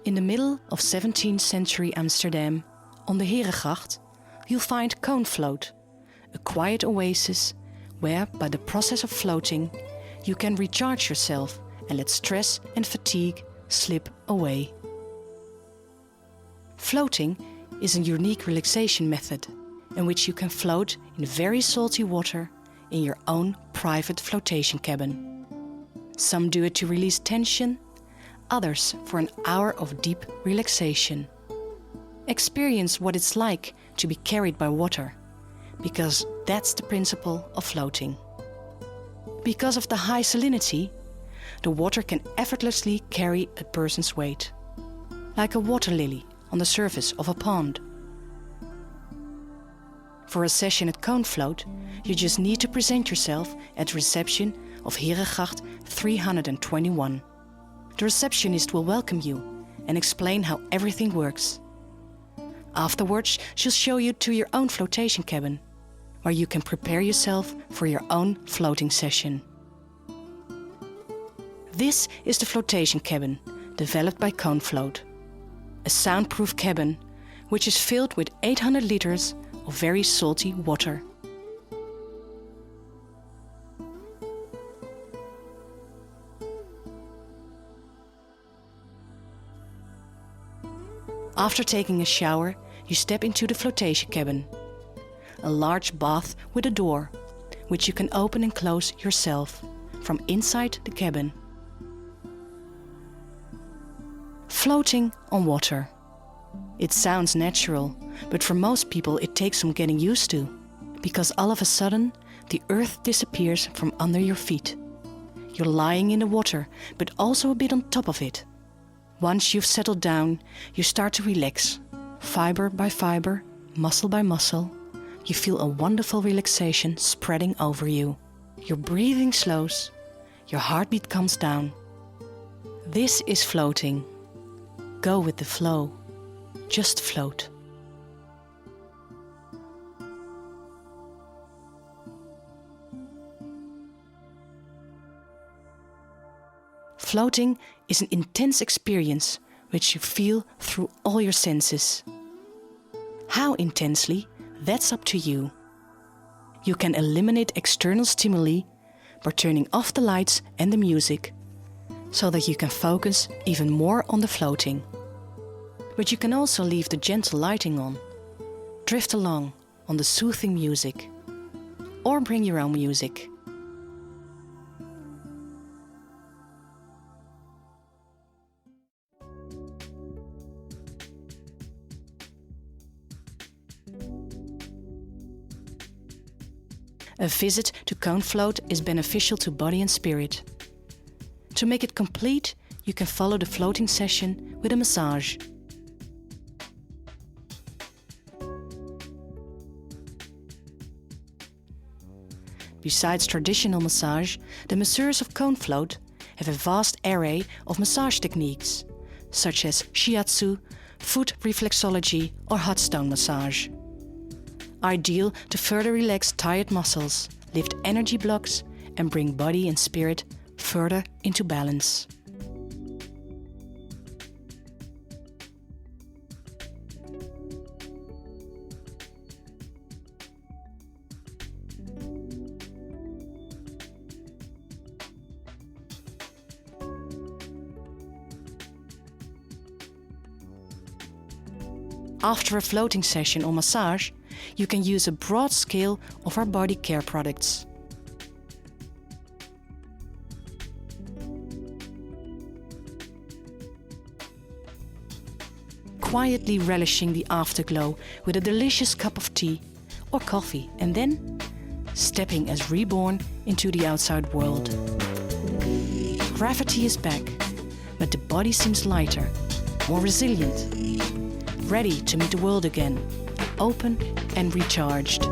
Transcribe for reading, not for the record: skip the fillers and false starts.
In the middle of 17th century Amsterdam, on the Herengracht, you'll find Cone Float, a quiet oasis where, by the process of floating, you can recharge yourself and let stress and fatigue slip away. Floating is a unique relaxation method in which you can float in very salty water in your own private flotation cabin. Some do it to release tension, others for an hour of deep relaxation. Experience what it's like to be carried by water, because that's the principle of floating. Because of the high salinity, the water can effortlessly carry a person's weight, like a water lily on the surface of a pond. For a session at Cone Float, you just need to present yourself at the reception of Herengracht 321. The receptionist will welcome you and explain how everything works. Afterwards, she'll show you to your own flotation cabin, where you can prepare yourself for your own floating session. This is the flotation cabin, developed by Cone Float. A soundproof cabin, which is filled with 800 liters of very salty water. After taking a shower, you step into the flotation cabin, a large bath with a door, which you can open and close yourself from inside the cabin. Floating on water. It sounds natural, but for most people it takes some getting used to, because all of a sudden the earth disappears from under your feet. You're lying in the water, but also a bit on top of it. Once you've settled down, you start to relax. Fiber by fiber, muscle by muscle, you feel a wonderful relaxation spreading over you. Your breathing slows, your heartbeat comes down. This is floating. Go with the flow. Just float. Floating is an intense experience which you feel through all your senses. How intensely, that's up to you. You can eliminate external stimuli by turning off the lights and the music, so that you can focus even more on the floating. But you can also leave the gentle lighting on, drift along on the soothing music, or bring your own music. A visit to Cone Float is beneficial to body and spirit. To make it complete, you can follow the floating session with a massage. Besides traditional massage, the masseurs of Cone Float have a vast array of massage techniques, such as shiatsu, foot reflexology or hot stone massage. Ideal to further relax tired muscles, lift energy blocks and bring body and spirit further into balance. After a floating session or massage, you can use a broad scale of our body care products. Quietly relishing the afterglow with a delicious cup of tea or coffee, and then stepping as reborn into the outside world. Gravity is back, but the body seems lighter, more resilient, ready to meet the world again, open and recharged.